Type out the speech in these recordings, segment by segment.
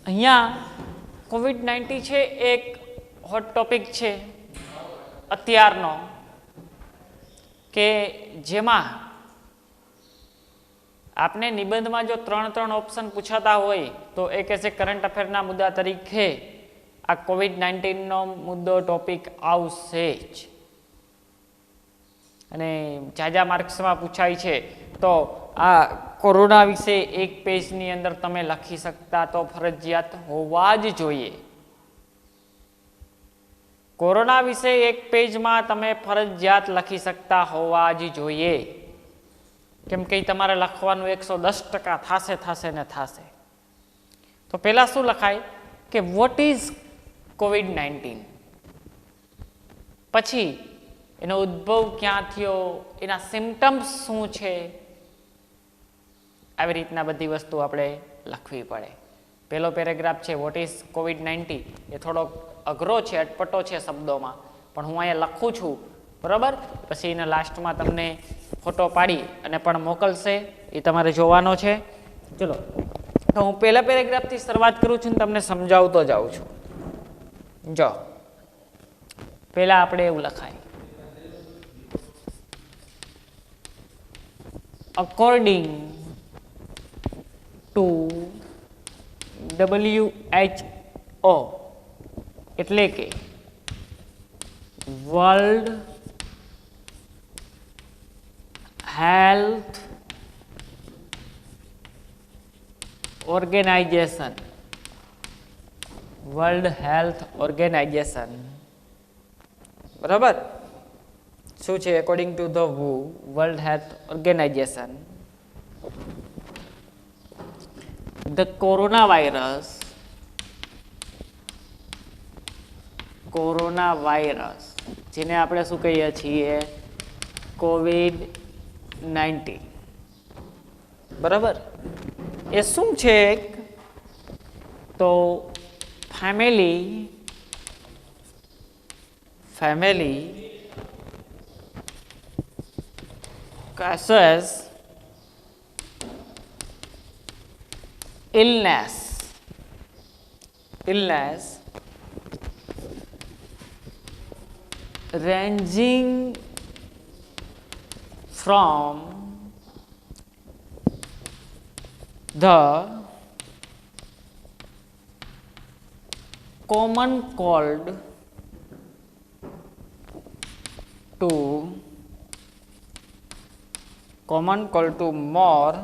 અહીંયા કોવિડ-19 છે એક હોટ ટોપિક છે અત્યારનો, કે જેમાં આપને નિબંધમાં જો 3 ઓપ્શન પૂછાતા હોય તો એ કહેશે કરંટ અફેરના મુદ્દા તરીકે આ કોવિડ-19 નો મુદ્દો ટોપિક આવશે જ. અને જાજા માર્ક્સમાં પૂછાય છે તો આ કોરોના વિશે એક પેજની અંદર તમે લખી શકતા તો ફરજિયાત હોવા જ જોઈએ. કોરોના વિશે એક પેજમાં તમે ફરજિયાત લખી શકતા હોવા જ જોઈએ, કેમ કે તમારે લખવાનું 110% થશે. તો પહેલા શું લખાય કે વોટ ઇઝ કોવિડ-19, પછી એનો ઉદ્ભવ ક્યાં થયો, એના સિમ્ટમ્સ શું છે, આવી રીતના બધી વસ્તુ આપણે લખવી પડે. પહેલો પેરેગ્રાફ છે વોટ ઇઝ કોવિડ-19, એ થોડોક અઘરો છે, અટપટો છે શબ્દોમાં, પણ હું અહીંયા લખું છું, બરાબર. પછી એના લાસ્ટમાં તમને ફોટો પાડી અને પણ મોકલશે, એ તમારે જોવાનો છે. ચલો, તો હું પહેલા પેરેગ્રાફથી શરૂઆત કરું છું ને તમને સમજાવતો જાઉં છું. જો પહેલા આપણે એવું લખાય, અકોર્ડિંગ ટુ WHO, એટલે કે વર્લ્ડ હેલ્થ ઓર્ગેનાઇઝેશન, બરાબર. શું છે? According to the WHO, world health organization, the corona virus, જેને આપણે શું કહીએ છીએ? કોવિડ-19, બરાબર. એ શું છે? તો family causes illness ranging from the common cold to more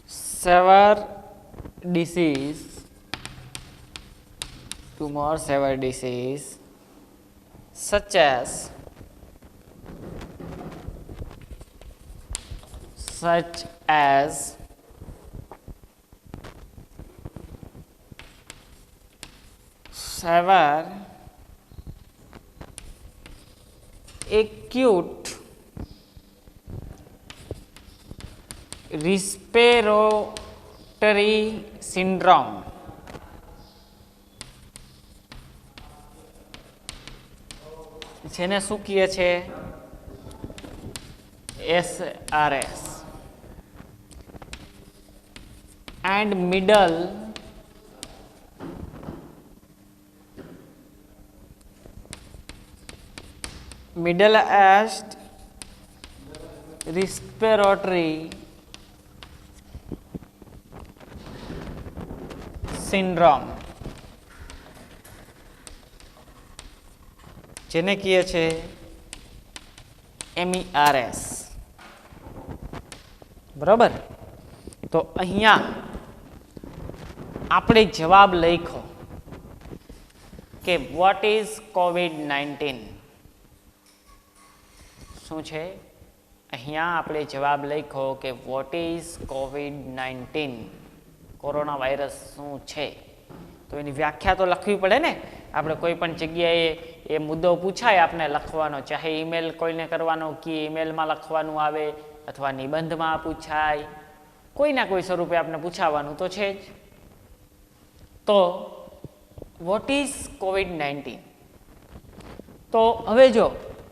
severe disease, such as severe acute respiratory syndrome, જેને શું કહે છે? SRS, and middle aged respiratory syndrome, જેને કહે છે MERS, બરાબર. તો અહીંયા આપણે જવાબ લખ્યો કે વોટ ઇઝ કોવિડ-19. શું છે? અહીંયા આપણે જવાબ લખ્યો કે what is COVID-19, corona virus શું છે. તો એની વ્યાખ્યા તો લખવી પડે ને. આપણે કોઈ પણ જગ્યાએ એ મુદ્દો પૂછાય આપને લખવાનો, ચાહે ઈમેલ કોઈને કરવાનો કે ઈમેલમાં લખવાનું આવે અથવા નિબંધમાં પૂછાય, કોઈના કોઈ સ્વરૂપે આપણે પૂછાવાનું તો છે જ. તો વોટ ઇઝ કોવિડ-19. તો હવે જો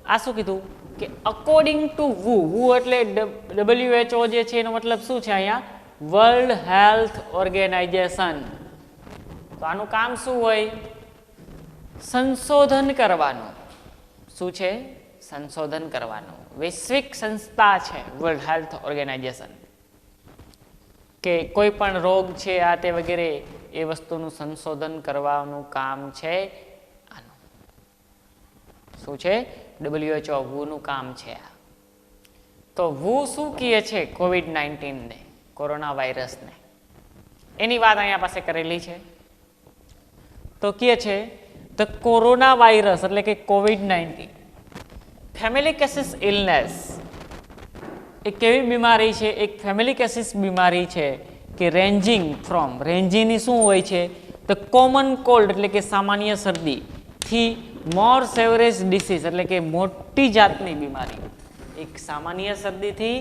આ શું કીધું? કે અકોર્ડિંગ ટુ WHO એટલે WHO જે છે એનો મતલબ શું છે અહીંયા? World health organization. તો આનું કામ શું હોય? સંશોધન કરવાનું. શું છે? સંશોધન કરવાનું. વૈશ્વિક સંસ્થા છે વર્લ્ડ હેલ્થ ઓર્ગેનાઇઝેશન, કે કોઈ પણ રોગ છે આ તે વગેરે એ વસ્તુનું સંશોધન કરવાનું કામ છે આનું. શું છે? WHO નું કામ છે આ. તો WHO શું કહે છે? COVID-19 ને, કોરોના વાયરસને, એની વાત અહીંયા પાસે કરેલી છે. તો કહે છે ધ કોરોના વાયરસ એટલે કે COVID-19 ફેમિલિકેસિસ ઇલનેસ એક કેવી બીમારી છે? એક ફેમિલિકેસિસ બીમારી છે કે રેન્જિંગ ફ્રોમ, રેન્જિંગની શું હોય છે? ધ કોમન કોલ્ડ એટલે કે સામાન્ય શરદી થી મોર સેવરેજ ડિસીઝ એટલે કે મોટી જાતની બીમારી. એક સામાન્ય શરદીથી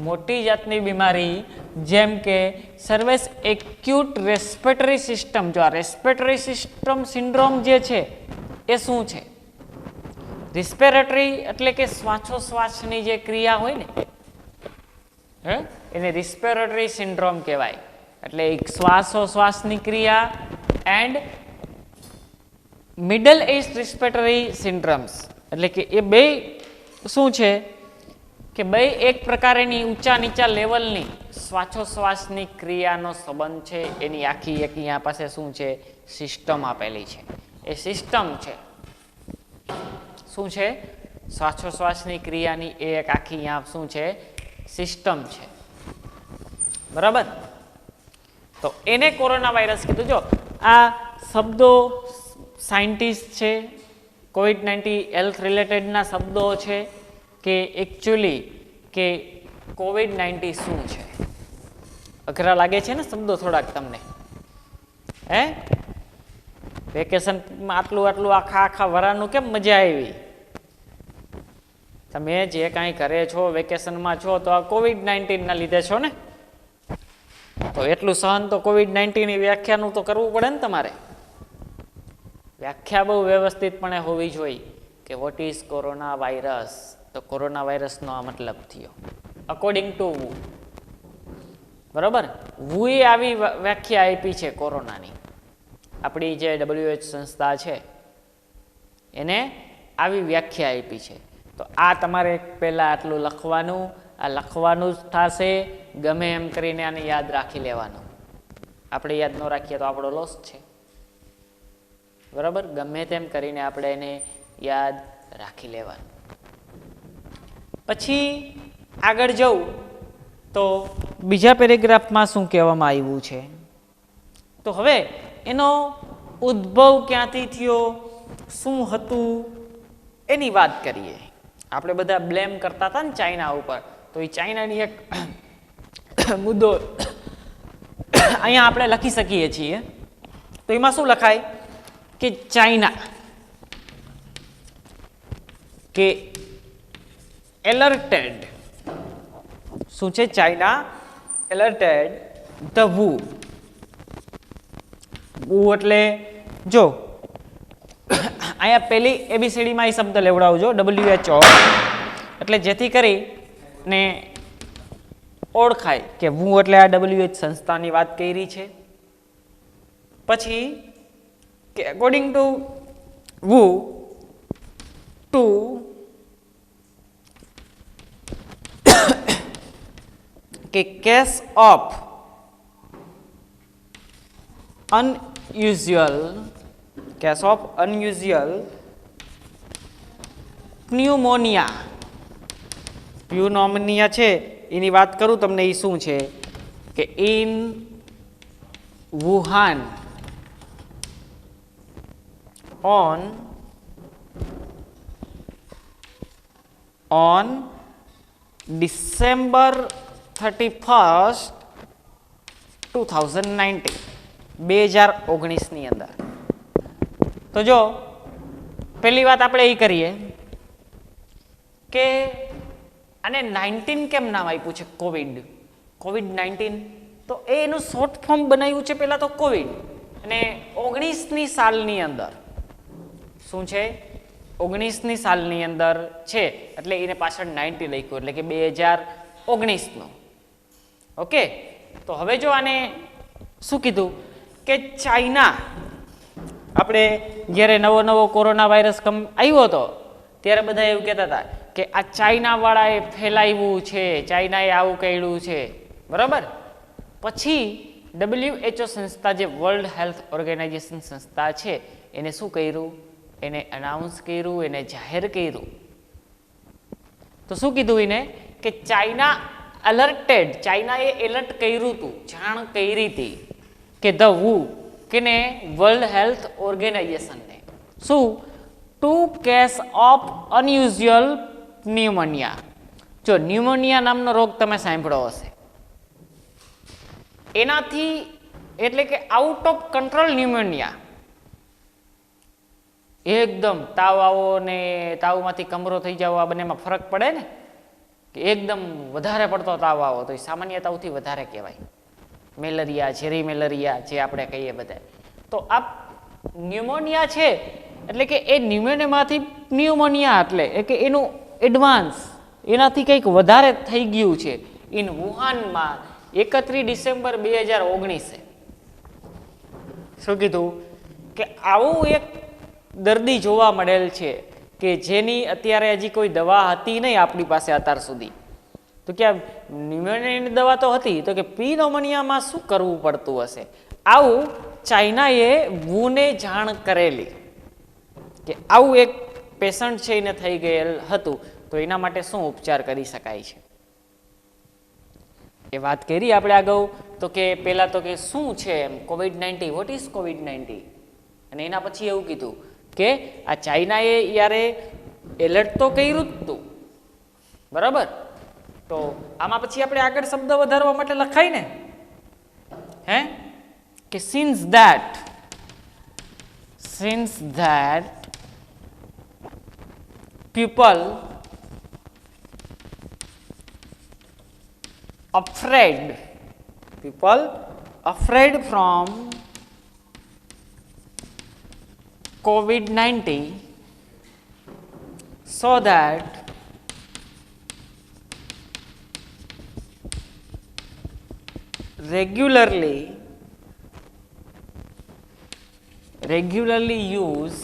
મોટી જાતની બીમારી જેમ કે સર્વેસ એક્યુટ રેસ્પિરેટરી સિસ્ટમ. જો આ રેસ્પિરેટરી સિસ્ટમ સિન્ડ્રોમ જે છે એ શું છે? રિસ્પિરેટરી એટલે કે શ્વાસોશ્વાસની જે ક્રિયા હોય ને એને રિસ્પિરેટરી સિન્ડ્રોમ કહેવાય. એટલે એક શ્વાસોશ્વાસની ક્રિયા એન્ડ મિડલ એજ રિસ્પિરેટરી સિન્ડ્રોમ્સ એટલે કે એ બે શું છે કે બે એક પ્રકારની ઊંચા નીચા લેવલની શ્વાસોશ્વાસની ક્રિયાનો સંબંધ છે. એની આખી એક અહીંયા પાસે શું છે? સિસ્ટમ આપેલી છે. એ સિસ્ટમ છે શું છે? શ્વાસોશ્વાસની ક્રિયાની એ એક આખી અહીંયા શું છે? સિસ્ટમ છે. બરાબર. તો એને કોરોના વાયરસ કીધું. જો આ શબ્દો સાયન્ટિસ્ટ છે, COVID-19 હેલ્થ રિલેટેડના શબ્દો છે કે એકચ્યુઅલી કે COVID-19 શું છે? અઘરા લાગે છે ને શબ્દો થોડાક તમને? વેકેશનમાં આટલું આખા વરાનું કેમ મજા આવી? તમે જે કાંઈ કરે છો વેકેશનમાં છો તો આ COVID-19 ના લીધે છો ને, તો એટલું સહન તો COVID-19 ની વ્યાખ્યાનું તો કરવું પડે ને તમારે. વ્યાખ્યા બહુ વ્યવસ્થિતપણે હોવી જોઈએ કે વોટ ઇઝ કોરોના વાયરસ. તો કોરોના વાયરસનો આ મતલબ થયો અકોર્ડિંગ ટુ WHO. બરાબર. WHO એ આવી વ્યાખ્યા આપી છે કોરોનાની. આપણી જે WHO સંસ્થા છે એને આવી વ્યાખ્યા આપી છે. તો આ તમારે પહેલાં આટલું લખવાનું, આ લખવાનું જ થશે. ગમે એમ કરીને આને યાદ રાખી લેવાનું. આપણે યાદ ન રાખીએ તો આપણો લોસ છે. બરાબર. ગમે તેમ કરીને આપણે એને યાદ રાખી લેવાનું. પછી આગળ જવું તો બીજા પેરેગ્રાફમાં શું કહેવામાં આવ્યું છે? તો હવે એનો ઉદ્ભવ ક્યાંથી થયો, શું હતું એની વાત કરીએ. આપણે બધા બ્લેમ કરતા હતા ને ચાઇના ઉપર, તો એ ચાઇનાની એક મુદ્દો અહીંયા આપણે લખી શકીએ છીએ. તો એમાં શું લખાય કે ચાઇના કે એલર્ટેડ. શું છે? China alerted the WHO. WHO એટલે જો અહીંયા પહેલી ABCD માં એ શબ્દ લેવડાવજો WHO, એટલે જેથી કરીને ઓળખાય કે WHO એટલે આ WHO સંસ્થાની વાત કરી છે. પછી કે અકોર્ડિંગ ટુ WHO ટુ કે કેસ ઓફ unusual pneumonia છે એની વાત કરું તમને. એ શું છે કે in Wuhan on December 31st 2019 2019 અંદર. તો જો પહેલી વાત આપણે એ કરીએ કે આને 19 કેમ નામ આપ્યું છે? COVID-19. તો એનું શોર્ટ ફોર્મ બનાવ્યું છે પહેલા તો કોવિડ, અને 19ની સાલની અંદર શું છે 2019ની સાલની અંદર છે એટલે એને પાછળ 90 લખ્યું એટલે કે 2019નું. ઓકે, તો હવે જો આને શું કીધું કે ચાઇના, આપણે જ્યારે નવો કોરોના વાયરસ આવ્યો હતો ત્યારે બધા એવું કહેતા હતા કે આ ચાઇનાવાળાએ ફેલાવ્યું છે, ચાઇનાએ આવું કર્યું છે, બરાબર. પછી WHO સંસ્થા, જે વર્લ્ડ હેલ્થ ઓર્ગેનાઇઝેશન સંસ્થા છે, એને શું કર્યું, એને અનાઉન્સ કર્યું, એને જાહેર કર્યું. તો શું કીધું એને કે ચાઇના અલર્ટેડ, ચાઇનાએ એલર્ટ કર્યું હતું, જાણ કરી હતી કે ધ WHO કેને વર્લ્ડ હેલ્થ ઓર્ગેનાઇઝેશનને શું, 2 કેસ ઓફ અનયુઝ્યુઅલ ન્યુમોનિયા. જો ન્યુમોનિયા નામનો રોગ તમે સાંભળ્યો હશે, એનાથી એટલે કે આઉટ ઓફ કંટ્રોલ ન્યુમોનિયા, એકદમ તાવ આવો ને તાવમાંથી કમરો થઈ જાવ, આ બંનેમાં ફરક પડે ને, કે એકદમ વધારે પડતો તાવ આવો તો એ સામાન્ય તાવથી વધારે કહેવાય. મેલેરિયા, ઝેરી મેલેરિયા જે આપણે કહીએ બધા. તો આ ન્યુમોનિયા છે એટલે કે એ ન્યુમોનિયા એટલે કે એનું એડવાન્સ, એનાથી કંઈક વધારે થઈ ગયું છે. ઇન વુહાનમાં 31 ડિસેમ્બર 2019 શું કીધું કે આવું એક દર્દી જોવા મળેલ છે કે જેની અત્યારે હજી કોઈ દવા હતી નહીં આપણી પાસે અત્યાર સુધી. તો કે ન્યુમોનિયાની દવા તો હતી, તો કે ન્યુમોનિયામાં શું કરવું પડતું હશે. આવું ચાઇનાએ વુને જાણ કરેલી કે આવું એક પેશન્ટ છે એને થઈ ગયેલ હતું, તો એના માટે શું ઉપચાર કરી શકાય છે એ વાત કરી આપણે આગળ. તો કે પહેલાં તો કે શું છે એમ COVID-19, વોટ ઇઝ COVID-19, અને એના પછી એવું કીધું કે આ ચાઇનાએ યારે એલર્ટ તો કર્યું જ હતું, બરાબર. તો આમાં પછી આપણે આગળ શબ્દ વધારવા માટે લખાય ને, હે કે since that people afraid from COVID-19, so that regularly use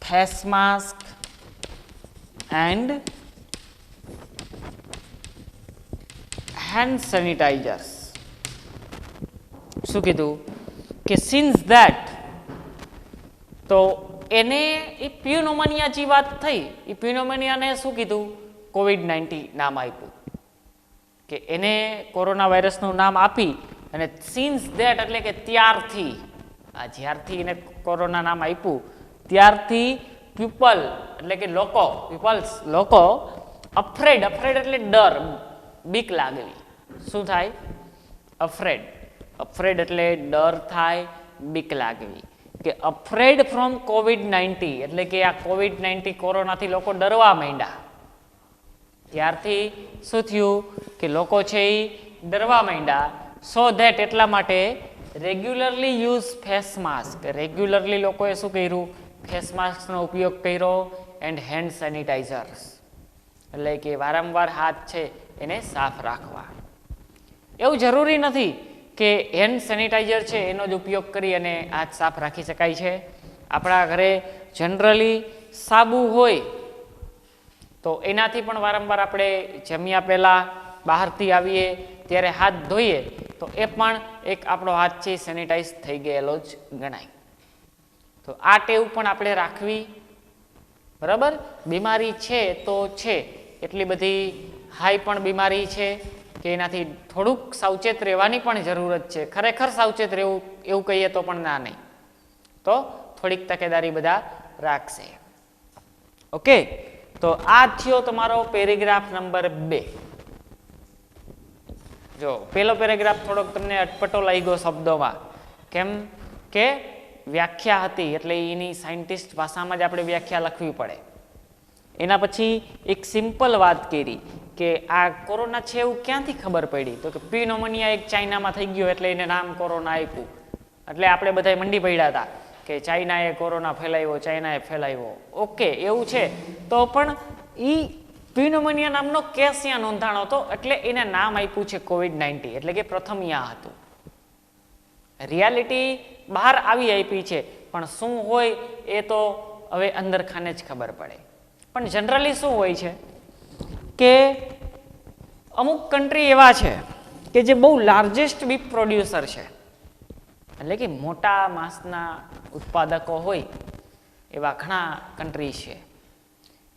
face mask and hand sanitizers. શું કીધું કે since that, તો એને એ ન્યુમોનિયા જે વાત થઈ, એ ન્યુમોનિયાને શું કીધું, COVID-19 નામ આપ્યું, કે એને કોરોના વાયરસનું નામ આપી અને since that એટલે કે ત્યારથી, આ જ્યારથી એને કોરોના નામ આપ્યું ત્યારથી પીપલ એટલે કે લોકો અફ્રેડ એટલે ડર, બીક લાગવી. શું થાય, અફ્રેડ એટલે ડર થાય, બીક લાગવી. કે અફ્રેડ ફ્રોમ COVID-19 એટલે કે આ COVID-19 કોરોનાથી લોકો ડરવા માંડ્યા. ત્યારથી શું થયું કે લોકો છે એ ડરવા માંડ્યા. સો ધેટ એટલા માટે regularly use face mask, regularly લોકોએ શું કર્યું, ફેસ માસ્કનો ઉપયોગ કર્યો, એન્ડ હેન્ડ સેનિટાઈઝર્સ એટલે કે વારંવાર હાથ છે એને સાફ રાખવા. એવું જરૂરી નથી કે હેન્ડ સેનિટાઈઝર છે એનો જ ઉપયોગ કરી અને હાથ સાફ રાખી શકાય છે. આપણા ઘરે જનરલી સાબુ હોય તો એનાથી પણ વારંવાર આપણે જમ્યા પહેલાં બહારથી આવીએ ત્યારે હાથ ધોઈએ તો એ પણ એક આપણો હાથ છે સેનિટાઈઝ થઈ ગયેલો જ ગણાય. તો આ ટેવ પણ આપણે રાખવી, બરાબર. બીમારી છે તો છે, એટલી બધી હાઈ પણ બીમારી છે કે એનાથી થોડુંક સાવચેત રહેવાની પણ જરૂરત છે. ખરેખર સાવચેત રહેવું એવું કહીએ તો પણ ના નહીં, તો થોડીક તકેદારી બધા રાખશે. ઓકે, તો આ થયો તમારો પેરેગ્રાફ નંબર 2. જો પેલો પેરેગ્રાફ થોડોક તમને અટપટો લાગ્યો શબ્દોમાં, કેમ કે વ્યાખ્યા હતી એટલે એની સાયન્ટિસ્ટ ભાષામાં જ આપણે વ્યાખ્યા લખવી પડે. એના પછી એક સિમ્પલ વાત કરી કે આ કોરોના છે એવું ક્યાંથી ખબર પડી, તો કે ન્યુમોનિયા એક ચાઇનામાં થઈ ગયો એટલે એને નામ કોરોના આપ્યું. એટલે આપણે બધા મંડી પડ્યા હતા કે ચાઇનાએ કોરોના ફેલાવ્યો, ચાઇનાએ ફેલાવ્યો. ઓકે, એવું છે તો પણ એ ન્યુમોનિયા નામનો કેસ ત્યાં નોંધાણો હતો એટલે એને નામ આપ્યું છે COVID-19, એટલે કે પ્રથમ ત્યાં હતું. રિયાલિટી બહાર આવી આપી છે, પણ શું હોય એ તો હવે અંદર ખાને જ ખબર પડે. પણ જનરલી શું હોય છે કે અમુક કન્ટ્રી એવા છે કે જે બહુ લાર્જેસ્ટ બીફ પ્રોડ્યુસર છે, એટલે કે મોટા માંસના ઉત્પાદકો હોય એવા ઘણા કન્ટ્રી છે.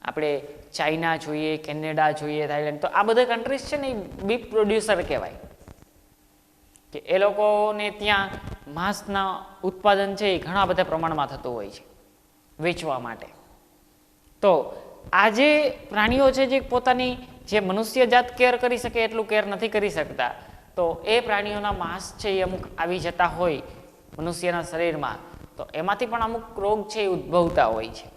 આપણે ચાઇના જોઈએ, કેનેડા જોઈએ, થાઈલેન્ડ, તો આ બધા કન્ટ્રીઝ છે ને એ બીફ પ્રોડ્યુસર કહેવાય કે એ લોકોને ત્યાં માંસના ઉત્પાદન છે એ ઘણા બધા પ્રમાણમાં થતું હોય છે વેચવા માટે. તો આ જે પ્રાણીઓ છે જે પોતાની જે મનુષ્ય જાત કેર કરી શકે એટલું કેર નથી કરી શકતા, તો એ પ્રાણીઓના માંસ છે એ અમુક આવી જતા હોય મનુષ્યના શરીરમાં, તો એમાંથી પણ અમુક રોગ છે એ ઉદ્ભવતા હોય છે.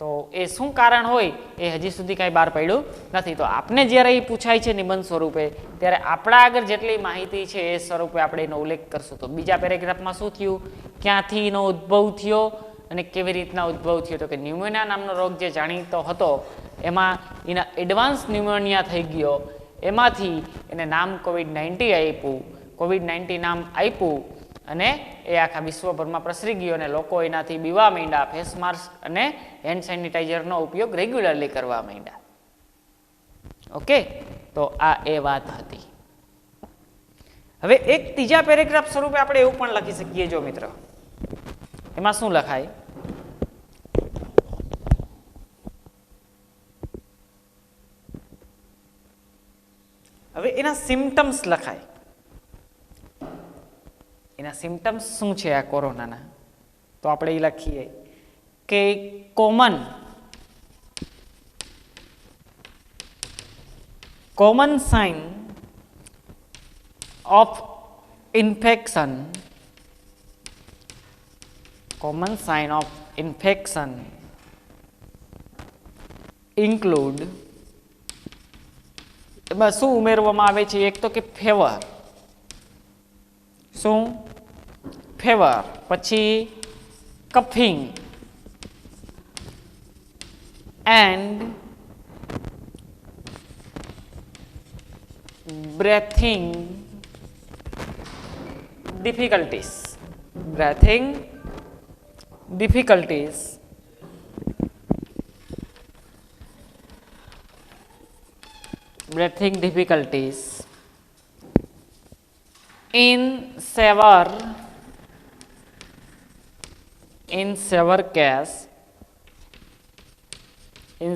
તો એ શું કારણ હોય એ હજી સુધી કાંઈ બહાર પડ્યું નથી. તો આપને જ્યારે એ પૂછાય છે નિબંધ સ્વરૂપે, ત્યારે આપણા આગળ જેટલી માહિતી છે એ સ્વરૂપે આપણે એનો ઉલ્લેખ કરશું. તો બીજા પેરેગ્રાફમાં શું થયું, ક્યાંથી એનો ઉદ્ભવ થયો અને કેવી રીતના ઉદ્ભવ થયો, તો કે ન્યુમોનિયા નામનો રોગ જે જાણીતો હતો એમાં એના એડવાન્સ ન્યુમોનિયા થઈ ગયો, એમાંથી એને નામ COVID-19 આપ્યું. COVID-19 નામ આપ્યું અને એ આખા વિશ્વભરમાં પ્રસરી ગયો અને લોકો એનાથી બીવા માંડ્યા, ફેસ માસ્ક અને હેન્ડ સેનિટાઈઝરનો ઉપયોગ રેગ્યુલરલી કરવા માંડ્યા. ઓકે, તો આ એ વાત હતી. હવે એક ત્રીજા પેરેગ્રાફ સ્વરૂપે આપણે એવું પણ લખી શકીએ. જો મિત્રો, એમાં શું લખાય, હવે એના સિમ્ટમ્સ લખાય. એના સિમ્ટમ્સ શું છે આ કોરોનાના, તો આપણે એ લખીએ કે common sign of infection, common sign of infection include, એમાં શું ઉમેરવામાં આવે છે, એક તો કે ફેવર, શું ફેવર, પછી coughing and breathing difficulties, breathing difficulties, breathing difficulties in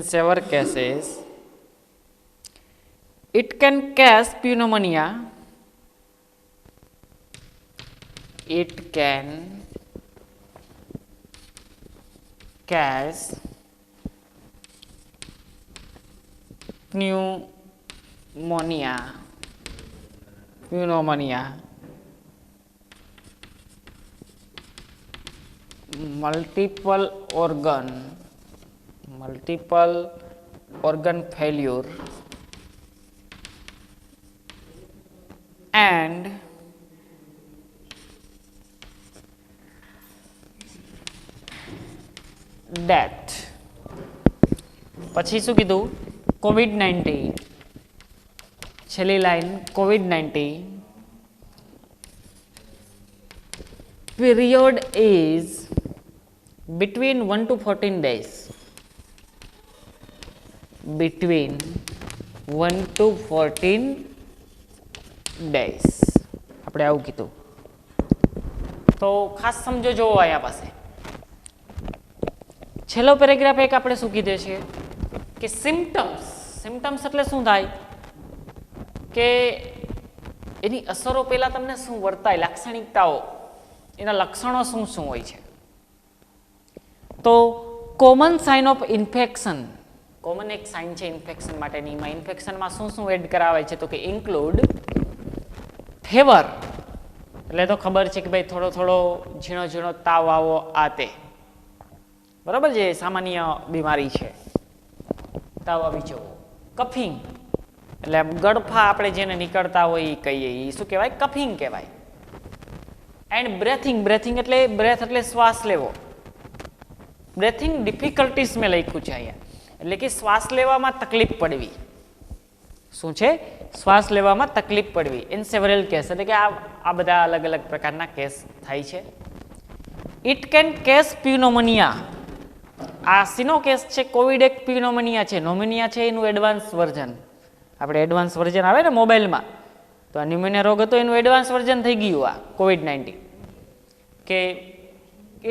severe cases it can cause pneumonia, it can cause pneumonia, multiple organ failure and death. પછી શું કીધું, COVID-19, છેલ્લી line COVID-19 period is between 1 to 14 days, between 1 to 14 days આપણે આવું કીધું. તો ખાસ સમજો, જોવો અહીંયા પાસે છેલ્લો પેરેગ્રાફ એક આપણે શું કીધે છે કે સિમ્ટમ્સ એટલે શું થાય કે એની અસરો પહેલા તમને શું વર્તાય, લાક્ષણિકતાઓ, એના લક્ષણો શું શું હોય છે. તો common sign of infection, common એક સાઇન છે ઇન્ફેક્શન માટેની, એમાં ઇન્ફેક્શનમાં શું શું એડ કરાવે છે, તો કે ઇન્ક્લુડ ફેવર, એટલે તો ખબર છે કે ભાઈ થોડો થોડો ઝીણો તાવ આવો, આ તે બરાબર, જે સામાન્ય બીમારી છે, તાવ આવી જવો. કફિંગ એટલે ગળફા આપણે જેને નીકળતા હોય એ કહીએ, એ શું કહેવાય, કફિંગ કહેવાય. એન્ડ બ્રેથિંગ એટલે બ્રેથ એટલે શ્વાસ લેવો. બ્રેથિંગ ડિફિકલ્ટીઝ મેં લખ્યું છે અહીંયા, એટલે કે શ્વાસ લેવામાં તકલીફ પડવી. શું છે? શ્વાસ લેવામાં તકલીફ પડવી. ઇન સેવરલ કેસ, એટલે કે આ બધા અલગ અલગ પ્રકારના કેસ થાય છે. It can cause pneumonia. આ સીનો કેસ છે? કોવિડ એક પ્યુનોમોનિયા છે. નોમોનિયા છે એનું એડવાન્સ વર્ઝન. આપણે એડવાન્સ વર્ઝન આવે ને મોબાઈલમાં, તો આ ન્યુમોનિયા રોગ હતો એનું એડવાન્સ વર્ઝન થઈ ગયું આ COVID-19. કે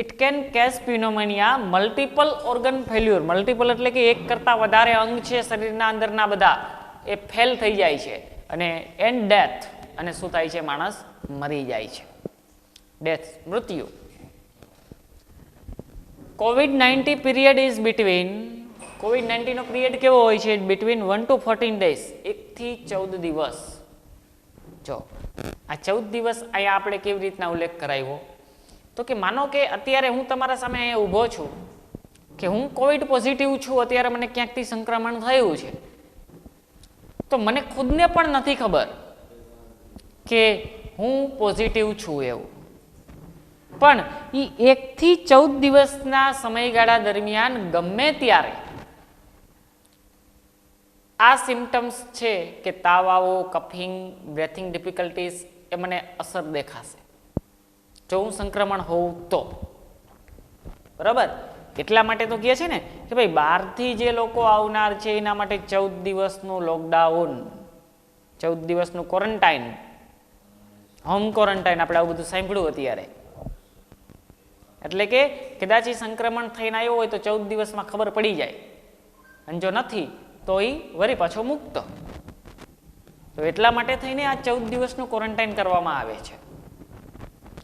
it can cause pneumonia multiple organ failure. Multiple એટલે કે એક કરતાં વધારે અંગ છે શરીરના અંદરના બધા એ ફેલ થઈ જાય છે, અને એન્ડ ડેથ, અને શું થાય છે? માણસ મરી જાય છે. ડેથ, મૃત્યુ. COVID-19 period is between, COVID-19 નો પીરિયડ કેવો હોય છે? બિટવીન 1 to 14 days, 1 થી 14 દિવસ. જો આ 14 દિવસ અહીંયા આપણે કેવી રીતના ઉલ્લેખ કરાવ્યો, તો કે માનો કે અત્યારે હું તમારા સામે અહીંયા ઊભો છું, કે હું કોવિડ પોઝિટિવ છું, અત્યારે મને ક્યાંકથી સંક્રમણ થયું છે, તો મને ખુદને પણ નથી ખબર કે હું પોઝિટિવ છું એવું. પણ એ 1 થી 14 દિવસના સમયગાળા દરમિયાન ગમે ત્યારે આ સિમ્ટમ્સ છે કે તાવ આવો, કફિંગ, બ્રેથિંગ ડિફિકલ્ટીઝ, એ મને અસર દેખાશે જો હું સંક્રમણ હોઉં તો. બરાબર? એટલા માટે તો કહે છે ને કે ભાઈ બહારથી જે લોકો આવનાર છે એના માટે 14 દિવસનું લોકડાઉન, 14 દિવસનું ક્વોરન્ટાઇન, હોમ ક્વોરન્ટાઇન, આપણે આવું બધું સાંભળ્યું અત્યારે. એટલે કે કદાચ એ સંક્રમણ થઈને આવ્યો હોય તો 14 દિવસમાં ખબર પડી જાય, અને જો નથી તો એ વળી પાછો મુક્ત. તો એટલા માટે થઈને આ 14 દિવસનું ક્વોરન્ટાઇન કરવામાં આવે છે.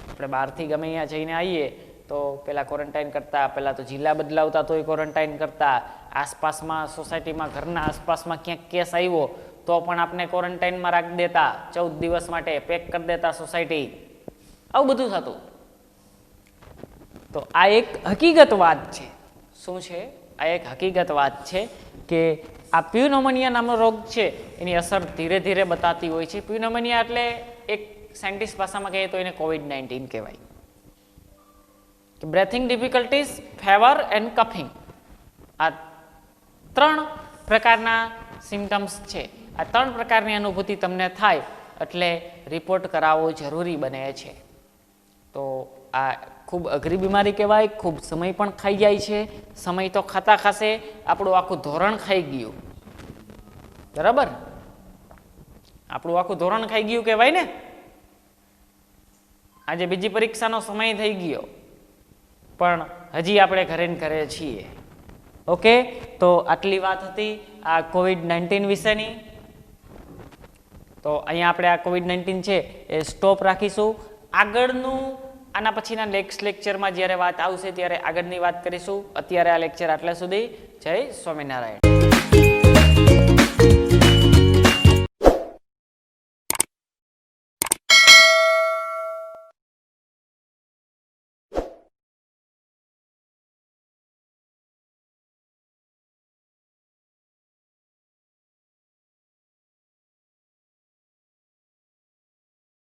આપણે બહારથી ગમે અહીંયા જઈને આવીએ તો પહેલાં ક્વોરન્ટાઇન કરતા, પહેલાં તો જિલ્લા બદલાવતા તોય ક્વોરન્ટાઇન કરતા, આસપાસમાં સોસાયટીમાં ઘરના આસપાસમાં ક્યાંક કેસ આવ્યો તો પણ આપણે ક્વોરન્ટાઇનમાં રાખી દેતા 14 દિવસ માટે, પેક કરી દેતા સોસાયટી, આવું બધું થતું. તો આ એક હકીકત વાત છે. શું છે? આ એક હકીકત વાત છે કે આ પ્યુનોમોનિયા નામનો રોગ છે એની અસર ધીરે ધીરે બતાતી હોય છે. પ્યુનોમોનિયા એટલે એક સાયન્ટિસ્ટ ભાષામાં કહીએ તો એને COVID-19 કહેવાય. Breathing difficulties, fever and coughing, આ 3 પ્રકારના સિમ્ટમ્સ છે. આ 3 પ્રકારની અનુભૂતિ તમને થાય એટલે રિપોર્ટ કરાવવો જરૂરી બને છે. તો આ ખૂબ અઘરી બીમારી કહેવાય, ખૂબ સમય પણ ખાઈ જાય છે. સમય તો ખાતા ખાશે આપણું આખું ધોરણ ખાઈ ગયું. બરાબર? આપણું આખું ધોરણ ખાઈ ગયું કહેવાય ને. આજે બીજી પરીક્ષાનો સમય થઈ ગયો પણ હજી આપણે ઘરે ને ઘરે છીએ. ઓકે, તો આટલી વાત હતી આ COVID-19 વિશેની. તો અહીંયા આપણે આ COVID-19 છે એ સ્ટોપ રાખીશું. આગળનું આના પછીના નેક્સ્ટ લેક્ચરમાં જ્યારે વાત આવશે ત્યારે આગળની વાત કરીશું. અત્યારે આ લેક્ચર આટલા સુધી. જય સ્વામિનારાયણ.